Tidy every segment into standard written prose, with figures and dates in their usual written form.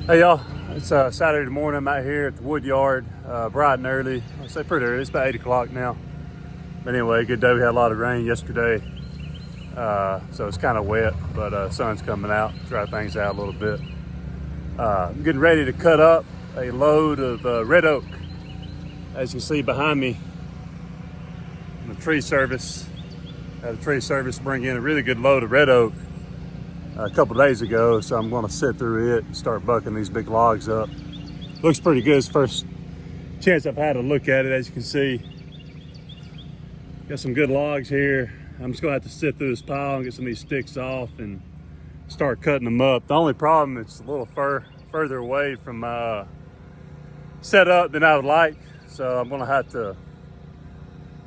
Hey y'all, it's Saturday morning. I'm out here at the wood yard, bright and early. I say pretty early, it's about 8 o'clock now. But anyway, good day. We had a lot of rain yesterday, so it's kind of wet, but sun's coming out, dry things out a little bit. I'm getting ready to cut up a load of red oak. As you can see behind me, the tree service, had a tree service bring in a really good load of red oak a couple days ago, so I'm going to sit through it and start bucking these big logs up. Looks pretty good. It's the first chance I've had to look at it. As you can see, got some good logs here. I'm just gonna have to sit through this pile and get some of these sticks off and start cutting them up. The only problem, it's a little further away from set up than I would like, so I'm gonna have to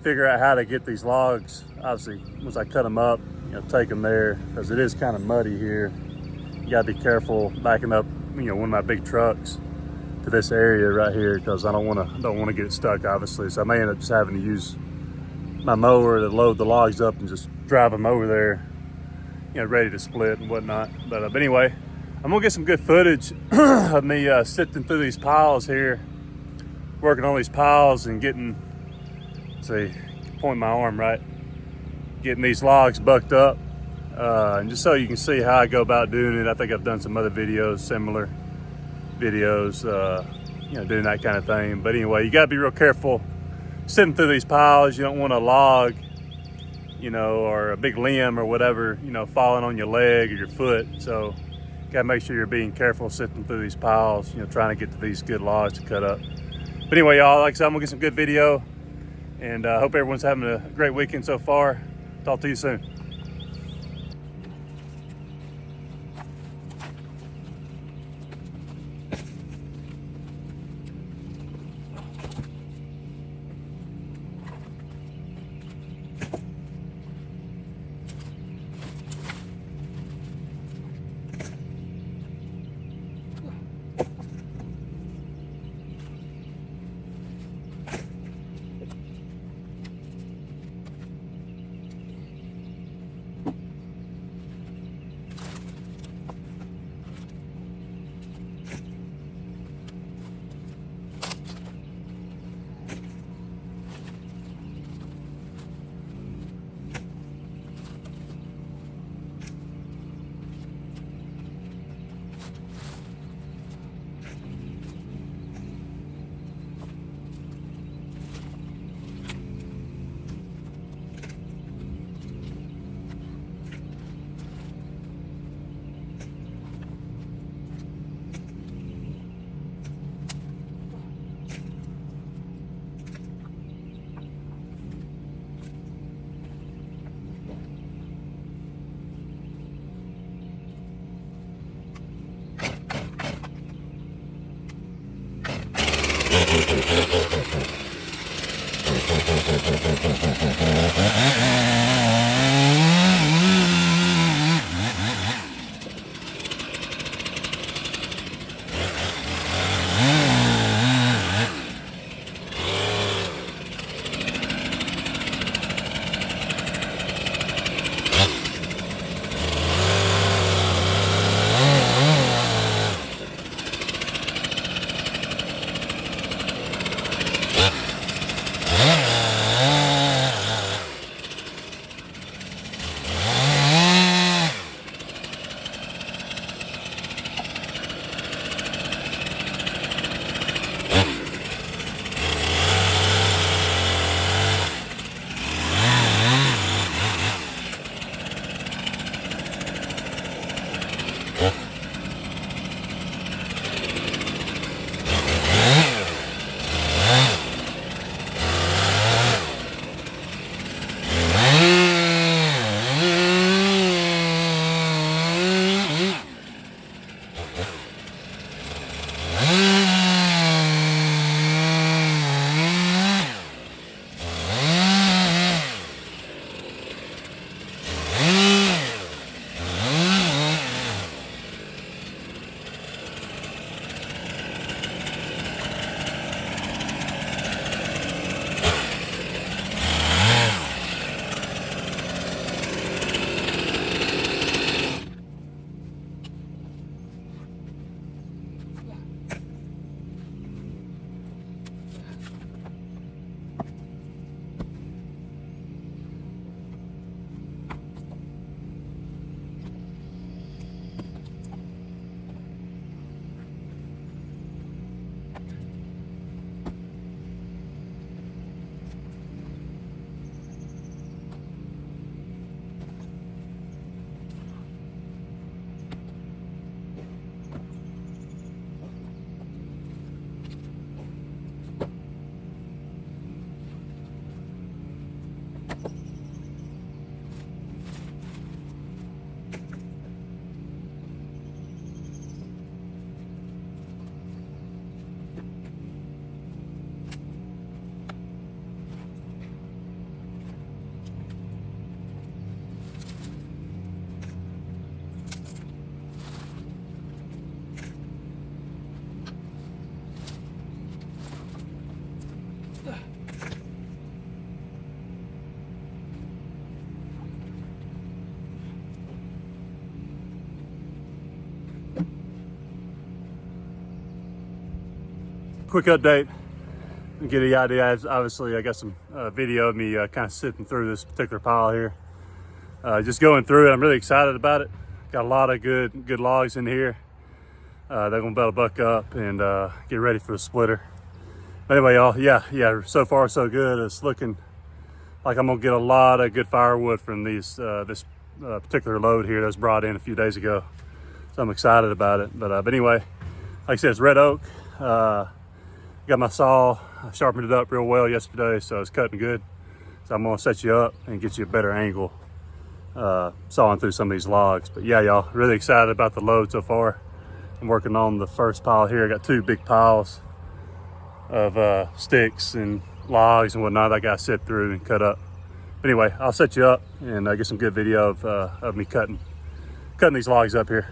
figure out how to get these logs. Obviously, once I cut them up, take them there, because it is kind of muddy here. You gotta be careful backing up, one of my big trucks to this area right here, because I don't want to get it stuck, obviously. So I may end up just having to use my mower to load the logs up and just drive them over there, ready to split and whatnot. But anyway, I'm gonna get some good footage of me sifting through these piles here, working on these piles and getting, point my arm right, getting these logs bucked up, and just so you can see how I go about doing it. I think I've done some other videos, similar videos, doing that kind of thing. But anyway, you gotta be real careful sitting through these piles. You don't want a log, or a big limb or whatever, falling on your leg or your foot. So you gotta make sure you're being careful sitting through these piles, trying to get to these good logs to cut up. But anyway, y'all, like I said, I'm gonna get some good video, and I hope everyone's having a great weekend so far. Talk to you soon. quick update and get the idea. Obviously, I got some video of me kind of sitting through this particular pile here. Just going through it. I'm really excited about it. Got a lot of good logs in here. They're gonna be able to buck up and get ready for the splitter. But anyway, y'all, yeah, so far so good. It's looking like I'm gonna get a lot of good firewood from this particular load here that was brought in a few days ago. So I'm excited about it. But anyway, like I said, it's red oak. Got my saw, I sharpened it up real well yesterday, so it's cutting good. So I'm gonna set you up and get you a better angle sawing through some of these logs. But yeah, y'all, really excited about the load so far. I'm working on the first pile here. I got two big piles of sticks and logs and whatnot I got to sit through and cut up. But anyway, I'll set you up and get some good video of me cutting these logs up here.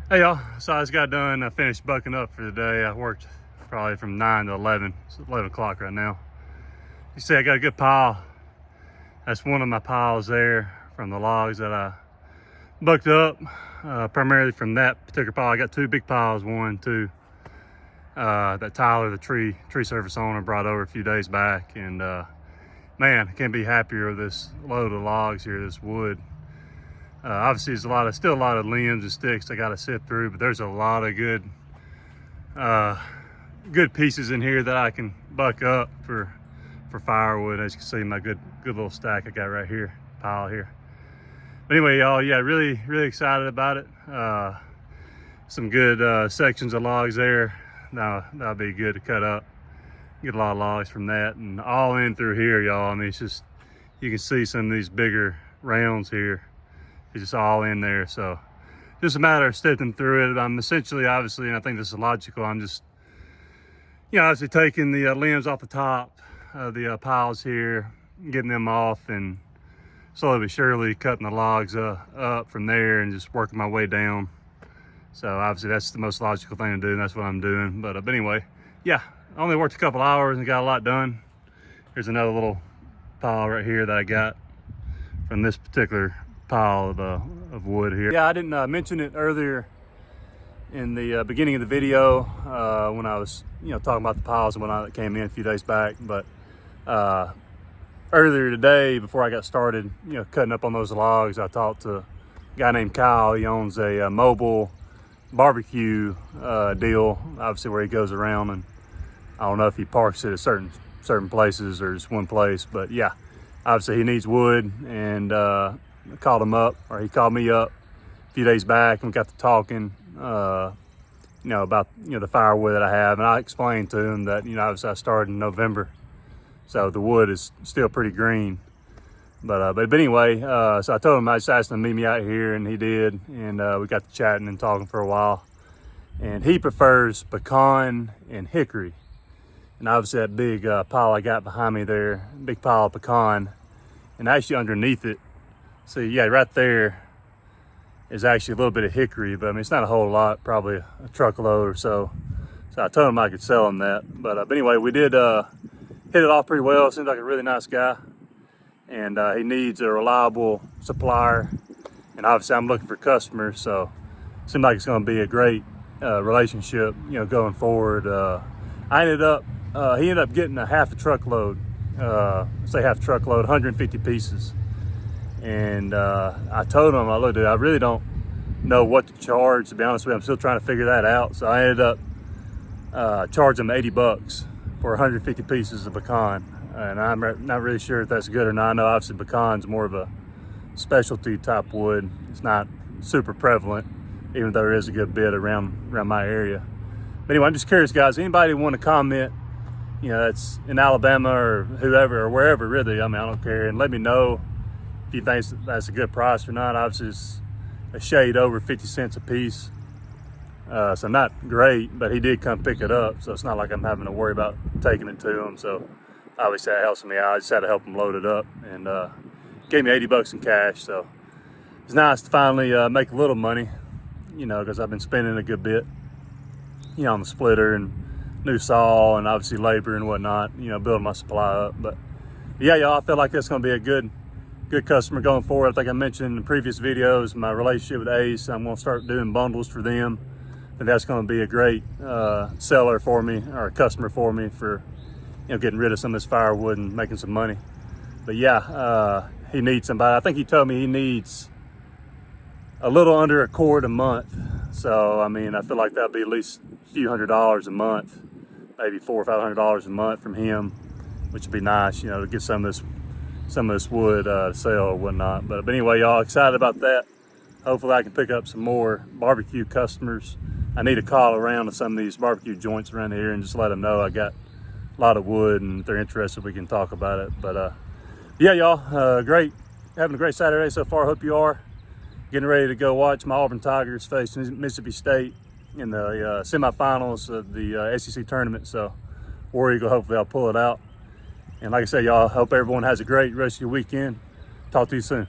Hey y'all, so I just got done. I finished bucking up for the day. I worked probably from 9 to 11. It's 11 o'clock right now. You see I got a good pile. That's one of my piles there from the logs that I bucked up. Primarily from that particular pile. I got two big piles, one, two. That Tyler, the tree service owner, brought over a few days back. And man, I can't be happier with this load of logs here, this wood. Obviously there's still a lot of limbs and sticks I got to sift through, but there's a lot of good pieces in here that I can buck up for firewood. As you can see, my good little stack I got right here, pile here. But anyway, y'all, yeah, really excited about it. Some good sections of logs there. Now that'll be good to cut up. Get a lot of logs from that, and all in through here, y'all. I mean, it's just, you can see some of these bigger rounds here. It's just all in there. So just a matter of sifting through it. I'm essentially, obviously, and I think this is logical, I'm just, you know, obviously taking the limbs off the top of the piles here, getting them off, and slowly but surely cutting the logs up from there and just working my way down. So obviously that's the most logical thing to do, and that's what I'm doing. But anyway, yeah, I only worked a couple hours and got a lot done. Here's another little pile right here that I got from this particular pile of wood here. Yeah, I didn't mention it earlier in the beginning of the video when I was, you know, talking about the piles and whatnot that came in a few days back. But earlier today, before I got started, you know, cutting up on those logs, I talked to a guy named Kyle. He owns a mobile barbecue deal, obviously, where he goes around, and I don't know if he parks it at certain places or just one place, but yeah, obviously he needs wood, and I called him up, or he called me up a few days back, and we got to talking, you know, about, you know, the firewood that I have. And I explained to him that, you know, obviously I started in November, so the wood is still pretty green. But anyway, so I told him, I just asked him to meet me out here, and he did, and we got to chatting and talking for a while. And he prefers pecan and hickory. And obviously that big pile I got behind me there, big pile of pecan, and actually underneath it, see, yeah, right there is actually a little bit of hickory, but I mean, it's not a whole lot, probably a truckload or so. So I told him I could sell him that. But anyway, we did hit it off pretty well. Seems like a really nice guy. And he needs a reliable supplier. And obviously I'm looking for customers, so it seems like it's gonna be a great relationship, you know, going forward. He ended up getting a half a truckload, say half a truckload, 150 pieces. And I told him, look, dude, I really don't know what to charge, to be honest with you. I'm still trying to figure that out. So I ended up charging him 80 bucks for 150 pieces of pecan. And I'm not really sure if that's good or not. I know obviously pecan's more of a specialty type wood. It's not super prevalent, even though there is a good bit around my area. But anyway, I'm just curious, guys, anybody want to comment, you know, that's in Alabama or whoever or wherever, really, I mean, I don't care, and let me know if you think that's a good price or not. Obviously it's a shade over 50 cents a piece, so not great, but he did come pick it up, so it's not like I'm having to worry about taking it to him. So obviously that helps me out. I just had to help him load it up, and gave me 80 bucks in cash. So it's nice to finally make a little money, you know, because I've been spending a good bit, you know, on the splitter and new saw and obviously labor and whatnot, you know, building my supply up. But yeah, y'all, I feel like that's going to be a good customer going forward. I think I mentioned in previous videos my relationship with Ace. I'm going to start doing bundles for them, and that's going to be a great seller for me, or a customer for me, for, you know, getting rid of some of this firewood and making some money. But yeah, he needs somebody. I think he told me he needs a little under a quart a month. So I mean, I feel like that'll be at least a few $100s a month, maybe $400 or $500 a month from him, which would be nice, you know, to get some of this wood to sell or whatnot. But anyway, y'all, excited about that. Hopefully I can pick up some more barbecue customers. I need to call around to some of these barbecue joints around here and just let them know I got a lot of wood, and if they're interested, we can talk about it. But yeah, y'all, great, having a great Saturday so far. Hope you are. Getting ready to go watch my Auburn Tigers face Mississippi State in the semifinals of the SEC tournament. So War Eagle, hopefully I'll pull it out. And like I said, y'all, hope everyone has a great rest of your weekend. Talk to you soon.